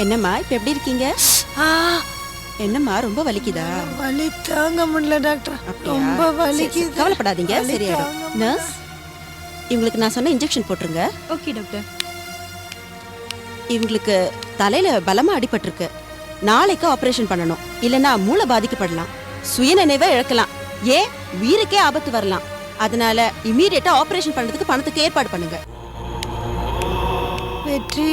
என்னம்மா இப்ப எப்படி இருக்கீங்க? ஆ, என்னம்மா ரொம்ப வலிக்குதா? வலி தாங்க முடியல டாக்டர். அப்படியா? ரொம்ப சரி, வலிக்குது. சரி, கவலைப்படாதீங்க, வலி சரியாயிடும். தாங்க முடியல. நர்ஸ், இவங்களுக்கு நான் சொன்ன இன்ஜெக்ஷன் போட்டுருங்க. Okay doctor. இவங்களுக்கு தலையில பலமா அடிபட்டிருக்கு. நாளைக்கு ஆபரேஷன் பண்ணணும். இல்லனா மூளை பாதிக்கப்படலாம், சுயநினைவை இழக்கலாம், ஏன் உயிருக்கே ஆபத்து வரலாம். அதனால இமீடியட்டா ஆபரேஷன் பண்றதுக்கு பணத்துக்கு ஏற்பாடு பண்ணுங்க. வெற்றி,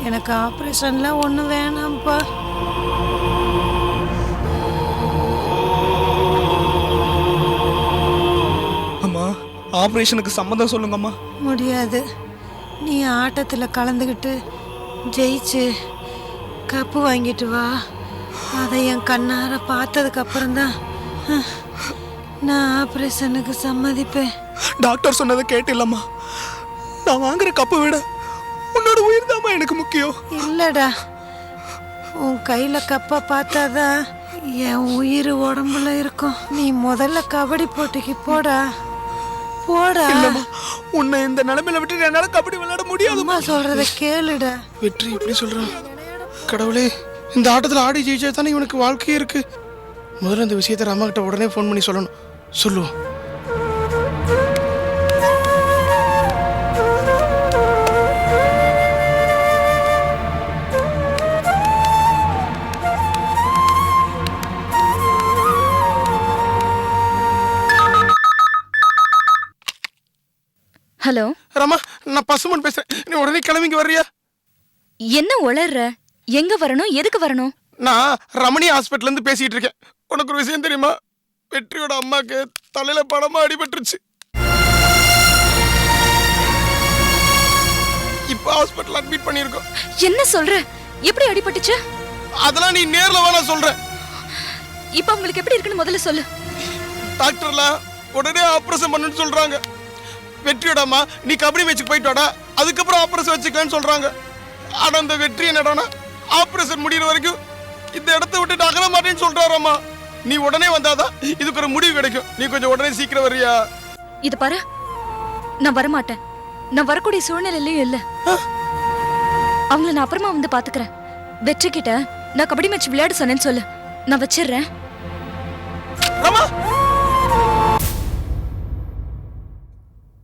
எனக்கு ஆப்ரேஷன்லாம் ஒன்றும் வேணாம்ப்பா. அம்மா, ஆபரேஷனுக்கு சம்மதம் சொல்லுங்கம்மா. முடியாது. நீ ஆட்டத்தில் கலந்துக்கிட்டு ஜெயிச்சு கப்பு வாங்கிட்டு வா. அதை என் கண்ணார பார்த்ததுக்கு அப்புறம்தான் நான் ஆப்ரேஷனுக்கு சம்மதிப்பேன். டாக்டர் சொன்னதை கேட்டில்லம்மா. நான் வாங்குற கப்பை விட உன்னோட உயிர் தாம்மா எனக்கு முக்கியம். இல்லடா, உன் கையில கப்பை பார்த்தாதான் என் உயிர் உடம்புல இருக்கும். நீ முதல்ல கபடி போட்டிக்கு போடா போடா. இல்லம்மா, உன்னை இந்த நிலைமையில விட்டு என்னால கபடி விளையாட முடியாது. அம்மா சொல்றத கேளுடா. வெற்றி இப்படி சொல்றான். கடவுளே, இந்த ஆட்டத்தில் ஆடி ஜெயிச்சா தானே இவனுக்கு வாழ்க்கையே இருக்கு. முதல்ல இந்த விஷயத்தை அம்மா கிட்ட உடனே ஃபோன் பண்ணி சொல்லணும். சொல்லுவோம். ஹலோ ரமா, நான் பசுமன் பேசுறேன். நீ உடனே கிளம்பிங்க வர்றியா? என்ன உளர்ற? எங்க வரணும், எதுக்கு வரணும்? நான் ரமணி ஹாஸ்பிட்டல்ல இருந்து பேசிட்டு இருக்கேன். உனக்கு ஒரு விஷயம் தெரியுமா? வெற்றியோட அம்மாக்கு தலையில படமா அடிபட்டுருச்சு. இப்போ ஹாஸ்பிட்டல் அட்மிட் பண்ணிருக்கோம். என்ன சொல்ற? எப்படி அடிபட்டுச்சு? அதெல்லாம் நீ நேர்ல வா, நான் சொல்றேன். இப்ப உங்களுக்கு எப்படி இருக்குன்னு முதல்ல சொல்லு. டாக்டர்லாம் உடனே ஆபரேஷன் பண்ணுன்னு சொல்றாங்க. வெற்றியோட அம்மா, நீ கபடி மேட்சுக்கு போயிட்டு வாடா, அதுக்கப்புறம் ஆபரேஷன் வச்சுக்கலான்னு சொல்றாங்க. ஆனா அந்த வெற்றி என்னடானா, ஆபரேஷன் முடிகிற வரைக்கும் இந்த இடத்த விட்டு நகர மாட்டேன்னு சொல்றாரம்மா. நீ உடனே வந்தாதான் இதுக்கு ஒரு முடிவு கிடைக்கும். நீ கொஞ்சம் உடனே சீக்கிரம் வர்றியா? இது பாரு, நான் வரமாட்டேன். நான் வரக்கூடிய சூழ்நிலையிலயும் இல்ல. அவங்கள நான் அப்புறமா வந்து பாத்துக்கிறேன். வெற்றி கிட்ட நான் கபடி மேட்ச் விளையாட சொன்னேன்னு சொல்லு. நான் வச்சிடுறேன். ரமா,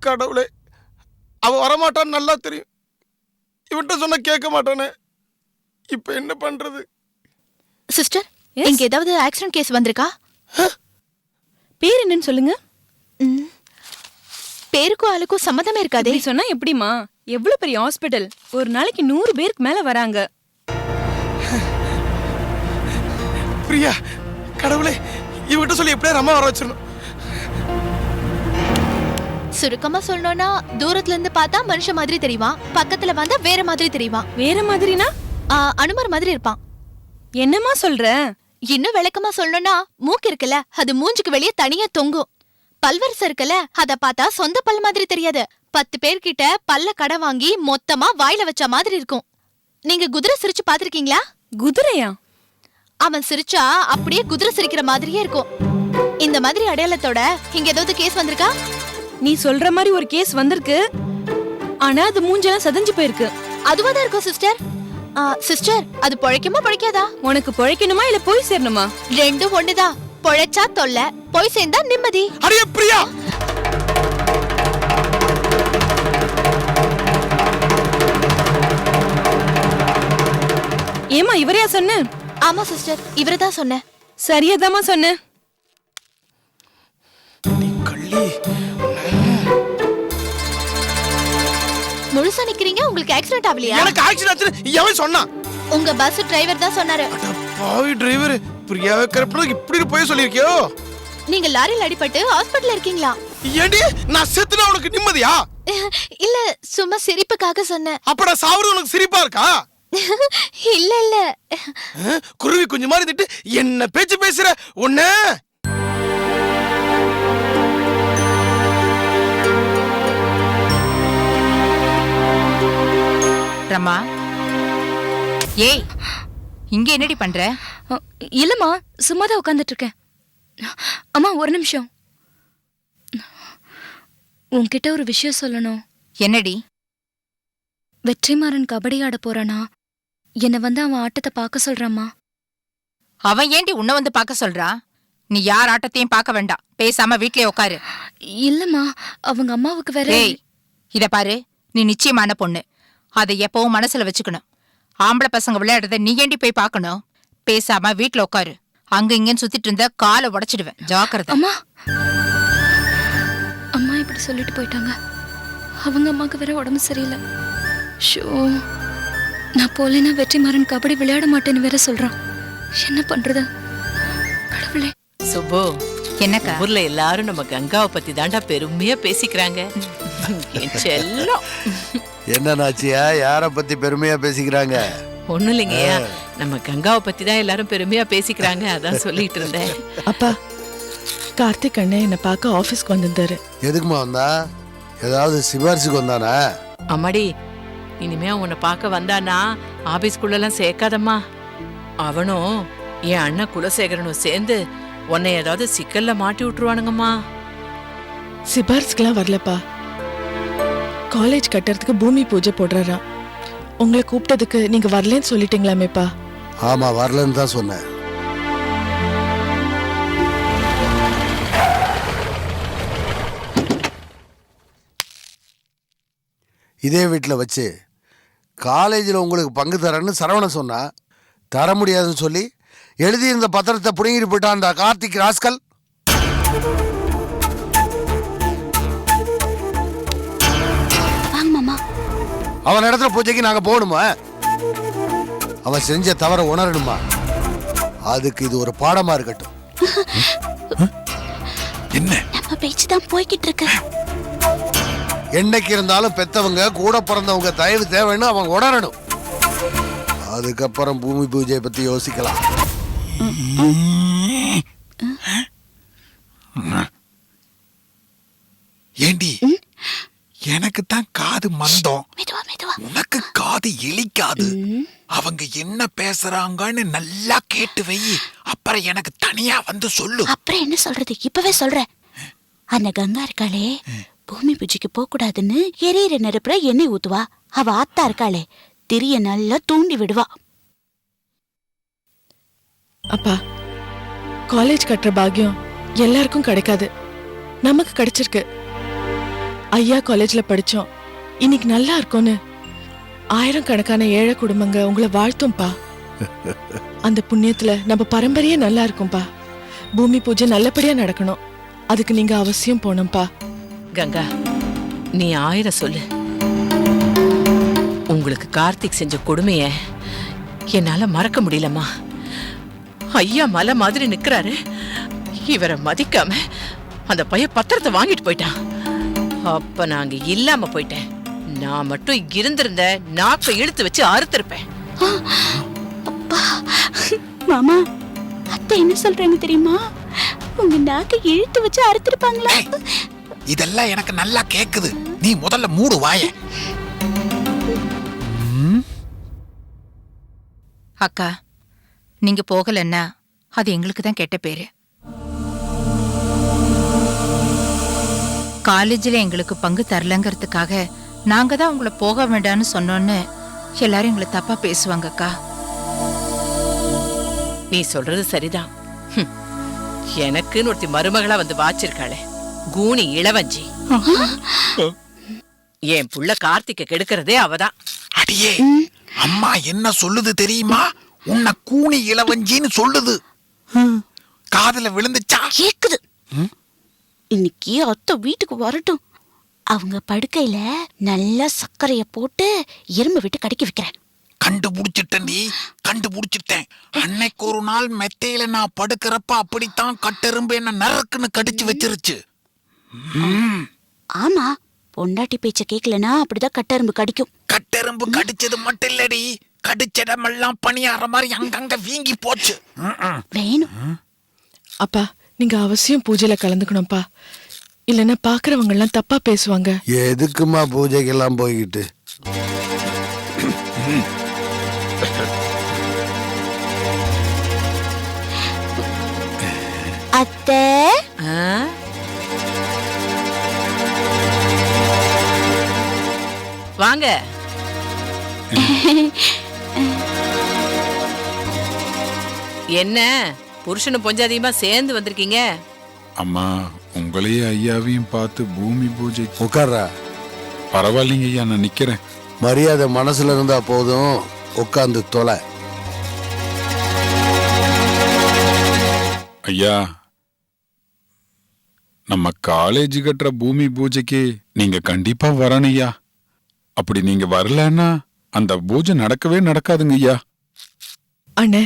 கடவுளே, அவ வரமாட்டான்னு நல்லா தெரியும். இவன்ட்ட சொன்ன கேட்க மாட்டானே. இப்ப என்ன பண்றது? சிஸ்டர், இங்க ஏதாவது ஆக்சிடென்ட் கேஸ் வந்திருக்கா? பேர் என்னன்னு சொல்லுங்க. பேருக்கும் ஆளுக்கும் சம்மதமே இருக்காதே. இப்படி சொன்னா எப்படிமா? எவ்வளவு பெரிய ஹாஸ்பிடல், ஒரு நாளைக்கு 100 பேருக்கு மேல வராங்க. பிரியா, கடவுளே, இவன்ட்ட சொல்லி எப்படியா ரமா வர வச்சிடணும். சுருக்கமா சொல்லணும்னா, தூரத்துல இருந்து பார்த்தா மனுஷ மாதிரி தெரியுவான், பக்கத்துல வந்தா வேற மாதிரி தெரியுவான். வேற மாதிரினா? அனுமர் மாதிரி இருப்பான். என்னமா சொல்ற? இன்னும் விளக்கமா சொல்லணும்னா, மூக்கு இருக்குல்ல, அது மூஞ்சுக்கு வெளியே தனியா தொங்கும். பல்வரிசை இருக்குல்ல, அத பார்த்தா சொந்த பல் மாதிரி தெரியாது. 10 பேர்கிட்ட பல்ல கடை வாங்கி மொத்தமா வாயில வச்ச மாதிரி இருக்கும். நீங்க குதிரை சிரிச்சு பாத்திருக்கீங்களா? குதிரையா? அவன் சிரிச்சா அப்படியே குதிரை சிரிக்கிற மாதிரியே இருக்கும். இந்த மாதிரி அடையாளத்தோட இங்க ஏதாவது கேஸ் வந்திருக்கா? நீ சொல்ற மாதிரி ஒரு கேஸ் வந்திருக்கு. ஆனா அது மூஞ்செல்லாம் சதஞ்சு போயிருக்கு. அதுவாதான் இருக்கும் சிஸ்டர். சிஸ்டர், அது பொழைக்குமா பொழைக்காதா? உனக்கு பொழைக்கணுமா இல்ல போய் சேரணுமா? ரெண்டும் ஒண்ணுதான். பொழைச்சா தொல்லை, போய் சேர்ந்தா நிம்மதி. அடே பிரியா, ஏமா இவரையா சொன்ன? ஆமா சிஸ்டர், இவரதான் சொன்னேன். சரியாதாமா சொன்ன. நீ கள்ளி. முழுசா நிக்கிறீங்க, உங்களுக்கு ஆக்சிடென்ட் ஆகலையா? எனக்கு ஆக்சிடென்ட் ஆச்சுன்னு எவன் சொன்னான்? உங்க பஸ் டிரைவர் தான் சொன்னாரு. அட பாவி டிரைவர், பிரியாவை கரெக்டா இப்படி போய் சொல்லிருக்கியோ? நீங்க லாரியில் அடிபட்டு ஹாஸ்பிடல்ல இருக்கீங்களா? ஏடி, நான் செத்துனா உனக்கு நிம்மதியா? இல்ல, சும்மா சிரிப்புக்காக சொன்னேன். அப்படா சாவுறது உனக்கு சிரிப்பா இருக்கா? இல்ல இல்ல, குருவி குஞ்சு மாதிரி திட்டு என்ன பேச்சு பேசுற ஒண்ணு? ரமா, ஏய், இங்க என்னடி பண்ற? இல்லம்மா, சும்மாதான் உட்கார்ந்துட்டு இருக்கேன். அம்மா ஒரு நிமிஷம். உன்கிட்ட ஒரு விஷயம் சொல்லணும். என்னடி? வெற்றிமாறன் கபடி ஆட போறானா? என்னை வந்து அவன் ஆட்டத்தை பார்க்க சொல்றாம்மா. அவன் ஏண்டி உன்னை வந்து பார்க்க சொல்றான்? நீ யார் ஆட்டத்தையும் பார்க்க வேண்டாம், பேசாம வீட்லயே உட்காரு. இல்லம்மா, அவங்க அம்மாவுக்கு வேற. ஏய், இத பாரு, நீ நிச்சயமான பொண்ணு, அதை எப்பவும் மனசுல வச்சுக்கணும். ஆம்பளை பசங்க விளையாடுறத நீ ஏண்டி போய் பார்க்கணும்? பேசாம வீட்ல உட்காரு. அங்க இங்கன்னு சுத்திட்டு இருந்த காலை உடைச்சிடுவேன், ஜாக்கிரதை. அம்மா, அம்மா இப்படி சொல்லிட்டு போயிட்டாங்க. அவங்க அம்மாவுக்கு வேற உடம்பு சரியில்லை. ஷோ, நான் போலேன்னா வெற்றிமாறன் கபடி விளையாட மாட்டேன்னு வேற சொல்றான். என்ன பண்றது? கடவுளே. சுபு, என்னக்கா? ஊர்ல எல்லாரும் நம்ம கங்காவை பத்தி தாண்டா பெருமையா பேசிக்கிறாங்க. என் செல்லம். என்ன நாச்சியா, யார பத்தி பெருமையா பேசிக்கிறாங்க? ஒண்ணும் இல்லைங்கய்யா, நம்ம கங்காவை பத்தி தான் எல்லாரும் பெருமையா பேசிக்கிறாங்க, அதான் சொல்லிட்டு இருந்தேன். அப்பா, கார்த்திக் அண்ணன் என்னை பார்க்க ஆபீஸ்க்கு வந்திருந்தாரு. எதுக்குமா வந்தா? ஏதாவது சிபாரிசுக்கு வந்தானா? அம்மாடி, இனிமே உன்னை பார்க்க வந்தானா ஆபீஸ்குள்ள எல்லாம் சேர்க்காதம்மா. அவனும் என் அண்ணன் குலசேகரனும் சேர்ந்து உன்னை ஏதாவது சிக்கல்ல மாட்டி விட்டுருவானுங்கம்மா. சிபாரிசுக்கெல்லாம் வரலப்பா. காலேஜ் கட்டுறதுக்கு பூமி பூஜை போடுறாராம். உங்களை கூப்பிட்டதுக்கு நீங்க வரலன்னு சொல்லிட்டீங்களாமேப்பா. ஆமா, வரலன்னு தான் சொன்னேன். இதே வீட்டில் வச்சு காலேஜில் உங்களுக்கு பங்கு தரேன்னு சரவணன் சொன்னா, தர முடியாதுன்னு சொல்லி எழுதியிருந்த பத்திரத்தை புடுங்கிட்டு போயிட்டான் அந்த கார்த்திக் ராஸ்கல். அவன் இடத்துல பூஜைக்கு நாங்க போகணுமா? அவன் செஞ்ச தவற உணரணுமா? அதுக்கு இது ஒரு பாடமா இருக்கட்டும். என்ன நம்ம பேச்சு தான் போய்கிட்டு இருக்கு. என்னைக்கு இருந்தாலும் பெத்தவங்க கூட பிறந்தவங்க தயவு தேவைன்னு அவன் உணரணும். அதுக்கப்புறம் பூமி பூஜையை பத்தி யோசிக்கலாம். ஏண்டி, எனக்கு தான் காது மந்தம், உனக்கு காது இழிக்காது. அவங்க என்ன பேசுறாங்கன்னு நல்லா கேட்டு வை, அப்புறம் எனக்கு தனியா வந்து சொல்லு. அப்புறம் என்ன சொல்றது? இப்பவே சொல்றேன். அந்த கங்கா இருக்காளே, பூமி பூஜைக்கு போக கூடாதுன்னு எரியிற நெருப்புற எண்ணெய் ஊத்துவா. அவ ஆத்தா இருக்காளே, திரிய நல்லா தூண்டி விடுவா. அப்பா, காலேஜ் கட்டுற பாக்கியம் எல்லாருக்கும் கிடைக்காது. நமக்கு கிடைச்சிருக்கு. ஐயா காலேஜ்ல படிச்சோம், இன்னைக்கு நல்லா இருக்கும்னு ஆயிரக்கணக்கான ஏழை குடும்பங்க உங்களை வாழ்த்தும்பா. அந்த புண்ணியத்துல நம்ம பரம்பரையே நல்லா இருக்கும்பா. பூமி பூஜை நல்லபடியா நடக்கணும். அதுக்கு நீங்க அவசியம் போகணும்பா. கங்கா, நீ 1000 சொல்லு. உங்களுக்கு கார்த்திக் செஞ்ச கொடுமைய என்னால மறக்க முடியலம்மா. ஐயா மலை மாதிரி நிக்கிறாரு, இவரை மதிக்காம அந்த பையன் பத்திரத்தை வாங்கிட்டு போயிட்டான். அப்ப நாங்க இல்லாம போயிட்டேன். நான் மட்டும் இருந்திருந்த நாக்கை இழுத்து வச்சு அறுத்திருப்பேன். மாமா, அத்தை என்ன சொல்றாங்க தெரியுமா? உங்க நாக்கை இழுத்து வச்சு அறுத்திருப்பாங்களா? இதெல்லாம் எனக்கு நல்லா கேக்குது. நீ முதல்ல மூடு வாய. அக்கா, நீங்க போகலன்னா அது எங்களுக்கு தான் கெட்ட பேரு. காலேஜில் எங்களுக்கு பங்கு தரலங்கிறதுக்காக நாங்க தான் உங்களை போக வேண்டாம்னு சொன்னோன்னு எல்லாரும் எங்களை தப்பா பேசுவாங்க அக்கா. நீ சொல்றது சரிதான். எனக்குன்னு ஒருத்தி மருமகளா வந்து வாச்சிருக்காளே, கூனி இளவஞ்சி. என் புள்ள கார்த்திகை கெடுக்கிறதே அவதான். அடியே, அம்மா என்ன சொல்லுது தெரியுமா? உன்னை கூனி இளவஞ்சின்னு சொல்லுது. காதுல விழுந்துச்சா? கேக்குது. இன்னைக்கு அத்தை வீட்டுக்கு வரட்டும். அவங்க படுக்கையில நல்லா சர்க்கரைய போட்டு எறும்பு விட்டு கடிக்க வைக்கிறேன். கண்டுபிடிச்சிட்டேன், நீ கண்டுபிடிச்சிட்டேன். அன்னைக்கு ஒரு நாள் மெத்தையில நான் படுக்கிறப்ப அப்படித்தான் கட்டெரும்பு என்ன நறுக்குன்னு கடிச்சு வச்சிருச்சு. ஆமா, பொண்டாட்டி பேச்ச கேக்கலனா அப்படிதான் கட்டெரும்பு கடிக்கும். கட்டெரும்பு கடிச்சது மட்டும் இல்லடி, கடிச்சடமெல்லாம் பணியாற மாதிரி அங்கங்க வீங்கி போச்சு. வேணும். அப்பா, நீங்க அவசியம் பூஜையில கலந்துக்கணும்ப்பா. இல்லைன்னா பாக்குறவங்க எல்லாம் தப்பா பேசுவாங்க. எதுக்குமா பூஜைக்கெல்லாம் போய்கிட்டு? அத்தை, வாங்க. என்ன புருஷனும் பொஞ்சாதியுமா சேர்ந்து வந்திருக்கீங்க? அம்மா உங்களையும் ஐயாவையும் பார்த்து பூமி பூஜை. உட்கார்றா. பரவாயில்லைங்க ஐயா, நான் நிக்கிறேன். மரியாதை மனசுல இருந்தா போதும், உட்கார்ந்து தொலை. ஐயா, நம்ம காலேஜ் கட்டுற பூமி பூஜைக்கு நீங்க கண்டிப்பா வரணும் ஐயா. அப்படி நீங்க வரலன்னா அந்த பூஜை நடக்கவே நடக்காதுங்க ஐயா. அண்ணே,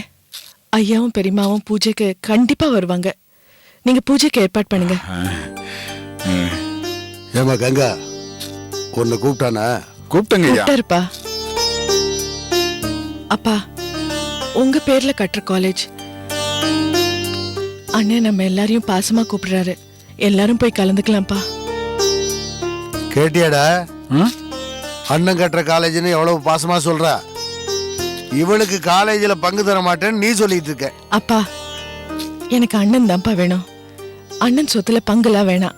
ஐயாவும் பெரியமாவும் பூஜைக்கு கண்டிப்பா வருவாங்க. நீங்க பூஜைக்கு ஏற்பாடு பண்ணுங்க. ஏமா கங்கா, உன்னை கூப்பிட்டானா? கூப்பிட்டங்க ஐயா. கூப்பிட்டாருப்பா. அப்பா, உங்க பேர்ல கட்டுற காலேஜ் அண்ணே நம்ம எல்லாரையும் பாசமா கூப்பிடுறாரு. எல்லாரும் போய் கலந்துக்கலாம்ப்பா. கேட்டியாடா? அண்ணன் கட்டுற காலேஜ்னு எவ்வளவு பாசமா சொல்றா. இவளுக்கு காலேஜ்ல பங்கு தர மாட்டேன்னு நீ சொல்லிட்டு இருக்க. அப்பா, எனக்கு அண்ணன் தான்ப்பா வேணும். அண்ணன் சொத்துல பங்குலாம் வேணாம்.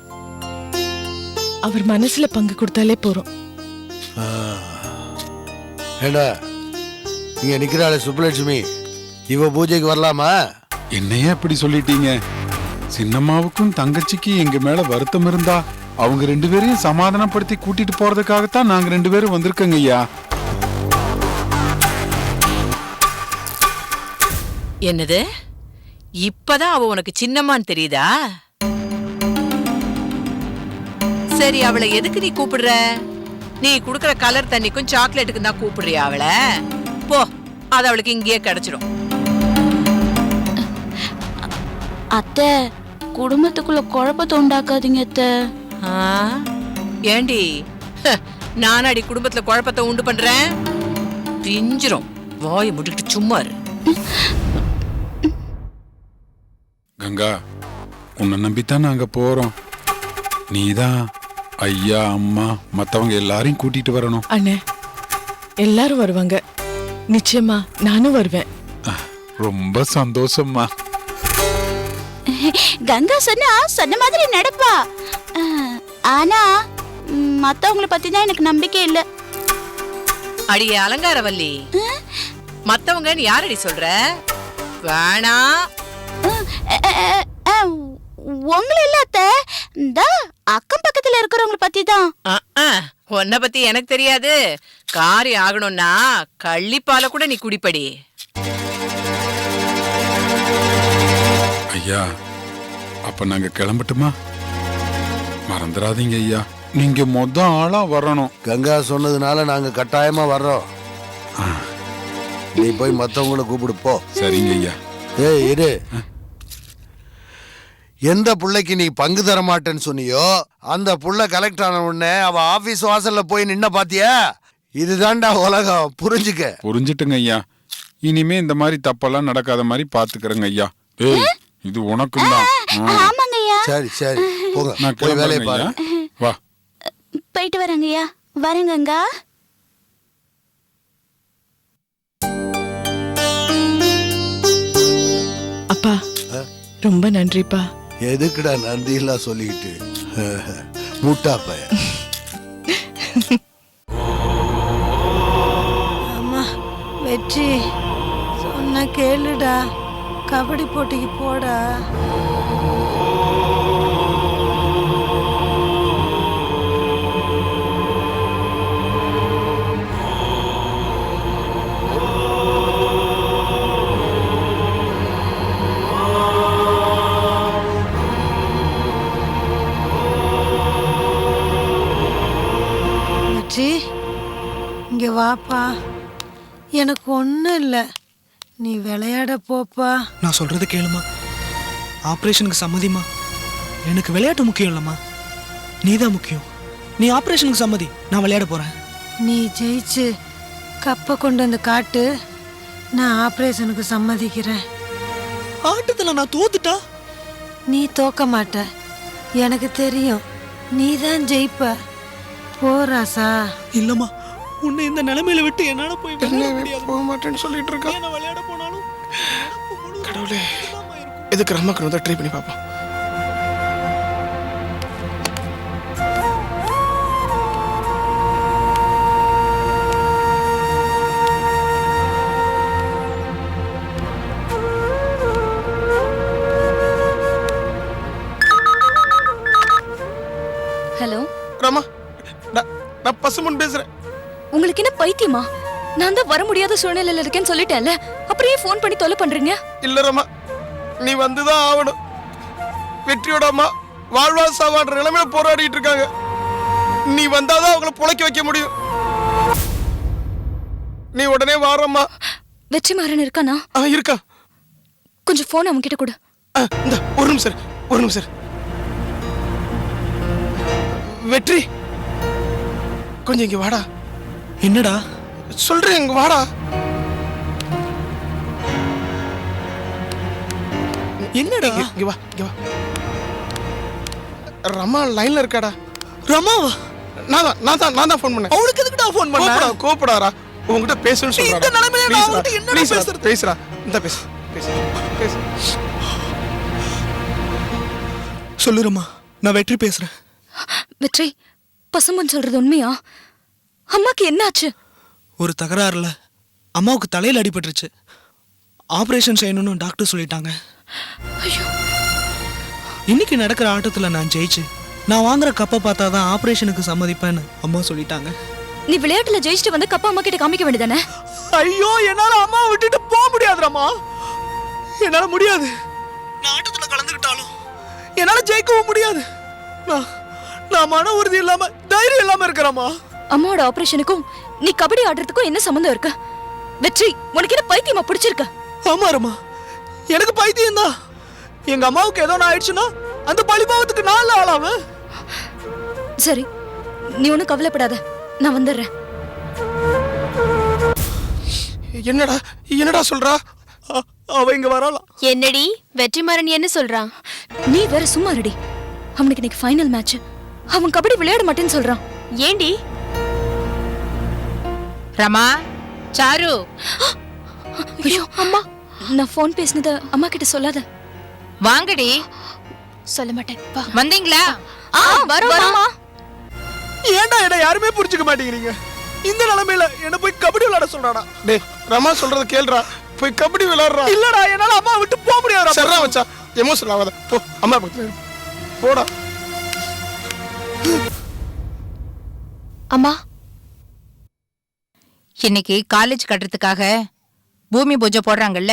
அவர் மனசுல பங்கு கொடுத்தாலே போறோம். ஏண்டா, இங்க நிக்கிறாளே சுப்புலட்சுமி, இவ பூஜைக்கு வரலாமா? என்னையே அப்படி சொல்லிட்டீங்க? சின்னம்மாவுக்கும் தங்கச்சிக்கு எங்க மேல வருத்தம் இருந்தா அவங்க 2 பேரையும் சமாதானப்படுத்தி கூட்டிட்டு போறதுக்காகத்தான் நாங்க 2 பேரும் வந்திருக்கோங்க ஐயா. என்னது? இப்பதான் அவ உனக்கு சின்னம்மான்னு தெரியுதா? சரி, அவளை எதுக்கு நீ கூப்பிடுற? நீ குடுக்கற கலர் தண்ணிக்கும் சாக்லேட்டுக்கும் தான் கூப்பிடுறியா அவளை? போ, அது அவளுக்கு இங்கேயே கிடைச்சிடும். அத்தை, குடும்பத்துக்குள்ள குழப்பத்தை உண்டாக்காதீங்க அத்தை. ஏண்டி, நானாடி குடும்பத்துல குழப்பத்தை உண்டு பண்றேன்? பிஞ்சிரும். வாயை முடிக்கிட்டு சும்மா இரு. கங்கா, உன்னை நம்பித்தான் நாங்க போறோம். நீதான் ஐயா, அம்மா, மத்தவங்க எல்லாரையும் கூட்டிட்டு வரணும். அண்ணே, எல்லாரும் வருவாங்க. நிச்சயமா நானும் வருவேன். ரொம்ப சந்தோஷம்மா. கங்கா சொன்ன மாதிரி நடப்பா. ஆனா மத்தவங்கள பத்தி தான் எனக்கு நம்பிக்கை இல்ல. அடியே அலங்காரவல்லி, மத்தவங்க யாரடி சொல்ற? வேணா. உங்கள இல்ல அத்தை, இந்த அக்கம் பக்கத்துல இருக்கிறவங்கள பத்தி தான். உன்னை பத்தி எனக்கு தெரியாது. காரியம் ஆகணும்னா கள்ளிப்பால கூட நீ குடிப்படி. ஐயா, அப்ப நாங்க கிளம்பட்டுமா? மறந்துடாதீங்க ஐயா, நீங்க ஆளா வரணும். கங்கா சொன்னதுனால நாங்க கட்டாயமா வர்றோம். நீ போய் மத்தவங்கள கூப்பிடு போ. சரிங்க ஐயா. ஏய் இரு, எந்த புள்ளைக்கு நீ பங்கு தர மாட்டேன்னு சொன்னியோ அந்த புள்ள கலெக்ட் ஆன உடனே அவ ஆபீஸ் வாசல்ல போய் நின்ன பாத்தியா? இதுதான்டா உலகம், புரிஞ்சுக்க. புரிஞ்சுட்டுங்க ஐயா. இனிமே இந்த மாதிரி தப்பெல்லாம் நடக்காத மாதிரி பாத்துக்கிறேங்க ஐயா. ஏய், இது உனக்கும் தான். சரி சரி, போங்க, நான் போய் வேலையை பாரு. வா, போயிட்டு வரேங்கய்யா. வரேங்கங்கா. அப்பா, ரொம்ப நன்றிப்பா. எதுக்குடா நன்றி எல்லாம் சொல்லிக்கிட்டு? முட்டா பைய. அம்மா வெற்றி, சொன்ன கேளுடா. கபடி போட்டிக்கு போடா. வெற்றி, இங்க வாப்பா. எனக்கு ஒன்றும் இல்லை, நீ விளையாட போப்பா. நான் சொல்றது கேளுமா, ஆபரேஷனுக்கு சம்மதிமா. எனக்கு விளையாட்டு முக்கியம் இல்லம்மா, நீதான் முக்கியம். நீ ஆபரேஷனுக்கு சம்மதி, நான் விளையாட போறேன். நீ ஜெயிச்சு கப்பை கொண்டு வந்து காட்டு, நான் ஆபரேஷனுக்கு சம்மதிக்கிறேன். ஆட்டத்துல நான் தோத்துட்டா? நீ தோக்க மாட்ட, எனக்கு தெரியும். நீ தான் ஜெயிப்ப. போராசா. இல்லம்மா, உன்னை இந்த நிலைமையில விட்டு என்னால போய் போக மாட்டேன்னு சொல்லிட்டு இருக்கா. நான் விளையாட போனாலும் கடவுளே, எதுக்கு ரம்மாக்கு ட்ரை பண்ணி பார்ப்போம். நான் பசுமன் பேசுறேன். உங்களுக்கு என்ன பைத்தியமா? நான் தான் வர முடியாத சூழ்நிலையில இருக்கேன்னு சொல்லிட்டேன்ல, அப்புறம் ஏன் ஃபோன் பண்ணி தொல்லை பண்றீங்க? இல்ல ரமா, நீ வந்துதான் ஆகணும். வெற்றியோட அம்மா வாழ்வா சாவான்ற நிலைமையில போராடிட்டு இருக்காங்க. நீ வந்தாதான் அவங்கள புழைக்க வைக்க முடியும். நீ உடனே வாரம்மா. வெற்றிமாறன் இருக்கானா? இருக்கா. கொஞ்சம் போன் அவன் கிட்ட கொடு. இந்த ஒரு நிமிஷம் ஒரு நிமிஷம். வெற்றி, கொஞ்சம் இங்க வாடா. என்னடா சொல்றேன், இங்க வாடா. என்னடா? இங்க வா, இங்க வா. ரமா லைன்ல இருக்காடா. ரமாவா? நான் தான் ஃபோன் பண்ணேன். அவளுக்கு எதுக்குடா ஃபோன் பண்ண? கோபப்படாதா? உன்கிட்ட பேசணும்னு சொல்றா. இந்த நிலைமையில நான் அவகிட்ட என்னடா பேசுறது? பேசுடா. இந்த பேசு. சொல்லு ரமா, நான் வெற்றி பேசுறேன். வெற்றி, பசும்பொன் சொல்றது உண்மையா? அம்மாக்கு என்னாச்சு? ஒரு தகராறுல அம்மாவுக்கு தலையில அடிபட்டுருச்சு. ஆபரேஷன் செய்யணும்னு டாக்டர் சொல்லிட்டாங்க. ஐயோ. இன்னைக்கு நடக்கிற ஆட்டத்துல நான் ஜெயிச்சு நான் வாங்குற கப்பை பார்த்தாதான் ஆபரேஷனுக்கு சம்மதிப்பேன்னு அம்மா சொல்லிட்டாங்க. நீ விளையாட்டுல ஜெயிச்சுட்டு வந்து கப்பா அம்மா கிட்ட காமிக்க வேண்டியதானே? ஐயோ, என்னால அம்மா விட்டுட்டு போக முடியாது ரமா. என்னால முடியாது. நான் ஆட்டத்துல கலந்துக்கிட்டாலும் என்னால ஜெயிக்கவும் முடியாது. நான் மன உறுதி இல்லாம தைரியம் இல்லாம இருக்கிறேம்மா. அம்மாவோட ஆபரேஷனுக்கும் நீ கபடி ஆடுறதுக்கும் என்ன சம்பந்தம் இருக்கு? வெற்றி, உனக்கு என்ன பைத்தியமா பிடிச்சிருக்க? ஆமா ரமா, எனக்கு பைத்தியம் தான். எங்க அம்மாவுக்கு ஏதோ ஆயிடுச்சுன்னா அந்த பழிபாவத்துக்கு நான் ஆளாவ. சரி, நீ ஒன்னும் கவலைப்படாத, நான் வந்துடுறேன். என்னடா சொல்றா? அவ இங்க வரலாம். என்னடி வெற்றிமாறன் என்ன சொல்றான்? நீ வேற சும்மா ரெடி. அவனுக்கு இன்னைக்கு ஃபைனல் மேட்ச். அவன் கபடி விளையாட மாட்டேன்னு சொல்றான். ஏண்டி? ரமா, சாரு. ஐயோ அம்மா, நான் ஃபோன் பேசினத அம்மா கிட்ட சொல்லாத. வாங்கடி. சொல்ல மாட்டேன். வா. வந்தீங்களா? வரோமா. ஏன்டா என்ன யாருமே புரிஞ்சுக்க மாட்டேங்கிறீங்க? இந்த நிலைமையில என்ன போய் கபடி விளையாட சொல்றாடா. டேய் ரமா சொல்றத கேளுடா. போய் கபடி விளையாடுறா. இல்லடா, என்னால அம்மா விட்டு போக முடியாதுடா. சரா வச்சா எமோஷனல் ஆகாத. போ அம்மா பக்கத்துல இரு. போடா. அம்மா, இன்னைக்கு காலேஜ் கட்டுறதுக்காக பூமி பூஜை போடுறாங்கல்ல,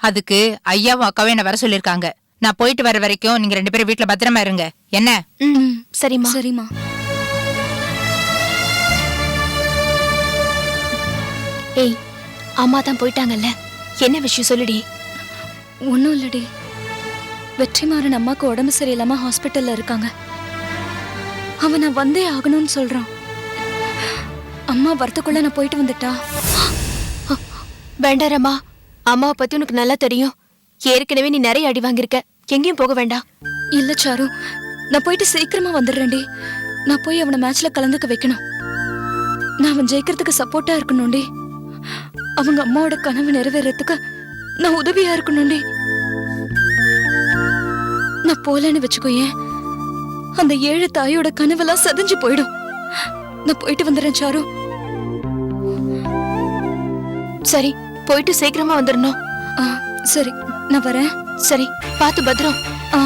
அதுக்கு ஐயாவும் அக்காவும் என்ன வர சொல்லிருக்காங்க. நான் போயிட்டு வர வரைக்கும் நீங்க 2 பேரும் வீட்டுல பத்திரமா இருங்க. என்ன? சரிம்மா. சரிம்மா. ஏய், அம்மா தான் போயிட்டாங்கல்ல, என்ன விஷயம் சொல்லுடி. ஒன்னும் இல்லடி. வெற்றிமாறன் அம்மாக்கு உடம்பு சரியில்லாம ஹாஸ்பிட்டல்ல இருக்காங்க. அவன் நான் வந்தே ஆகணும்னு சொல்றான். அம்மா வரத்துக்குள்ள நான் போயிட்டு வந்துட்டா. வேண்டாரம்மா, அம்மாவை பத்தி உனக்கு நல்லா தெரியும். ஏற்கனவே நீ நிறைய அடி வாங்கியிருக்க. எங்கேயும் போக வேண்டாம். இல்ல சாரு, நான் போயிட்டு சீக்கிரமா வந்துடுறேன்டி. நான் போய் அவனை மேட்ச்ல கலந்துக்க வைக்கணும். நான் அவன் ஜெயிக்கிறதுக்கு சப்போர்ட்டா இருக்கணும்டி. அவங்க அம்மாவோட கனவு நிறைவேறதுக்கு நான் உதவியா இருக்கணும்டி. நான் போலன்னு வச்சுக்கோயேன், அந்த ஏழு தாயோட கனவெல்லாம் சதிஞ்சு போயிடும். நான் போயிட்டு வந்துடுறேன் சாரு. சரி, போயிட்டு சீக்கிரமா வந்துடணும். சரி, நான் வரேன். சரி, பார்த்து பத்திரம். ஆ